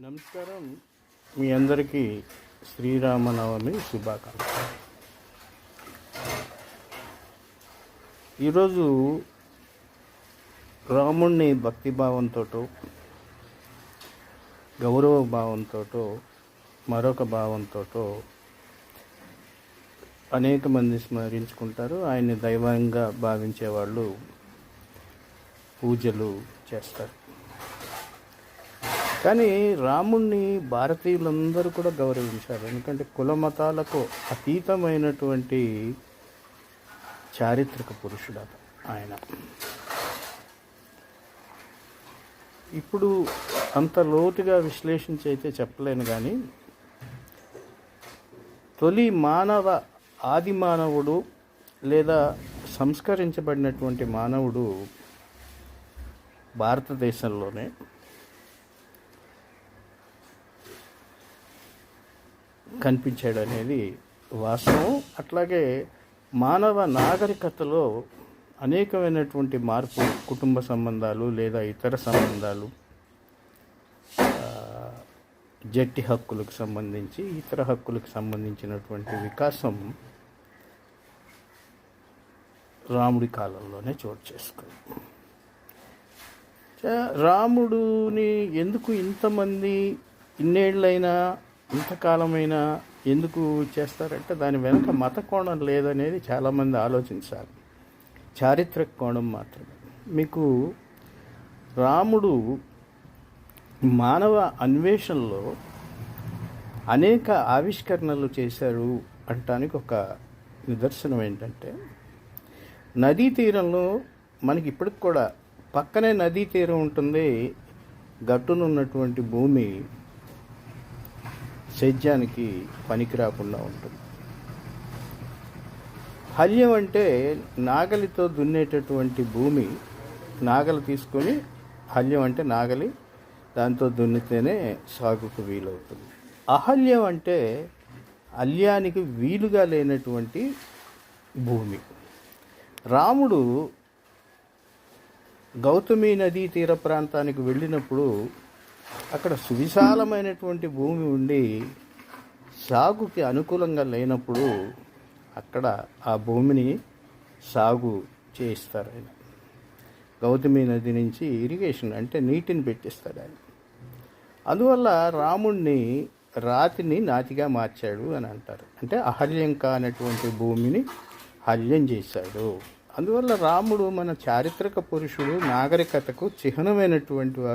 నమస్కారం. మీ అందరికీ శ్రీరామనవమి శుభాకాంక్షలు. ఈరోజు రాముణ్ణి భక్తిభావంతో, గౌరవ భావంతో, మరొక భావంతో అనేక మంది స్మరించుకుంటారు. ఆయన్ని దైవంగా భావించే వాళ్ళు పూజలు చేస్తారు. కానీ రాముణ్ణి భారతీయులందరూ కూడా గౌరవించారు. ఎందుకంటే కుల మతాలకు అతీతమైనటువంటి చారిత్రక పురుషుడు ఆయన. ఇప్పుడు అంత లోతుగా విశ్లేషించి అయితే చెప్పలేను, కానీ తొలి ఆది మానవుడు లేదా సంస్కరించబడినటువంటి మానవుడు భారతదేశంలోనే కనిపించాడు అనేది వాస్తవం. అట్లాగే మానవ నాగరికతలో అనేకమైనటువంటి మార్పు, కుటుంబ సంబంధాలు లేదా ఇతర సంబంధాలు, జట్టి హక్కులకు సంబంధించి ఇతర హక్కులకు సంబంధించినటువంటి వికాసం రాముడి కాలంలోనే చోటు చేసుకుంది. రాముడిని ఎందుకు ఇంతమంది ఇన్నేళ్ళైనా ఇంతకాలమైనా ఎందుకు చేస్తారంటే దాని వెనక మత కోణం లేదనేది చాలామంది ఆలోచించాలి. చారిత్రక కోణం మాత్రమే. మీకు రాముడు మానవ అన్వేషణలో అనేక ఆవిష్కరణలు చేశారు అంటానికి ఒక నిదర్శనం ఏంటంటే, నదీ తీరంలో మనకి ఇప్పటికి కూడా పక్కనే నదీ తీరం ఉంటుంది. గట్టునున్నటువంటి భూమి సేద్యానికి పనికి రాకుండా ఉంటుంది. హల్యం అంటే నాగలితో దున్నేటటువంటి భూమి. నాగలి తీసుకొని, హల్యం అంటే నాగలి, దాంతో దున్నితేనే సాగుకు వీలవుతుంది. అహల్యం అంటే హల్యానికి వీలుగా లేనటువంటి భూమి. రాముడు గౌతమి నదీ తీర ప్రాంతానికి వెళ్ళినప్పుడు అక్కడ సువిశాలమైనటువంటి భూమి ఉండి సాగుకి అనుకూలంగా లేనప్పుడు అక్కడ ఆ భూమిని సాగు చేయిస్తారు ఆయన. గౌతమి నది నుంచి ఇరిగేషన్ అంటే నీటిని పెట్టిస్తాడు ఆయన. అందువల్ల రాముణ్ణి రాతిని నాతిగా మార్చాడు అని అంటారు. అంటే అహల్యం కానటువంటి భూమిని హల్యం చేశాడు. అందువల్ల రాముడు మన చారిత్రక పురుషుడు, నాగరికతకు చిహ్నమైనటువంటి వారు.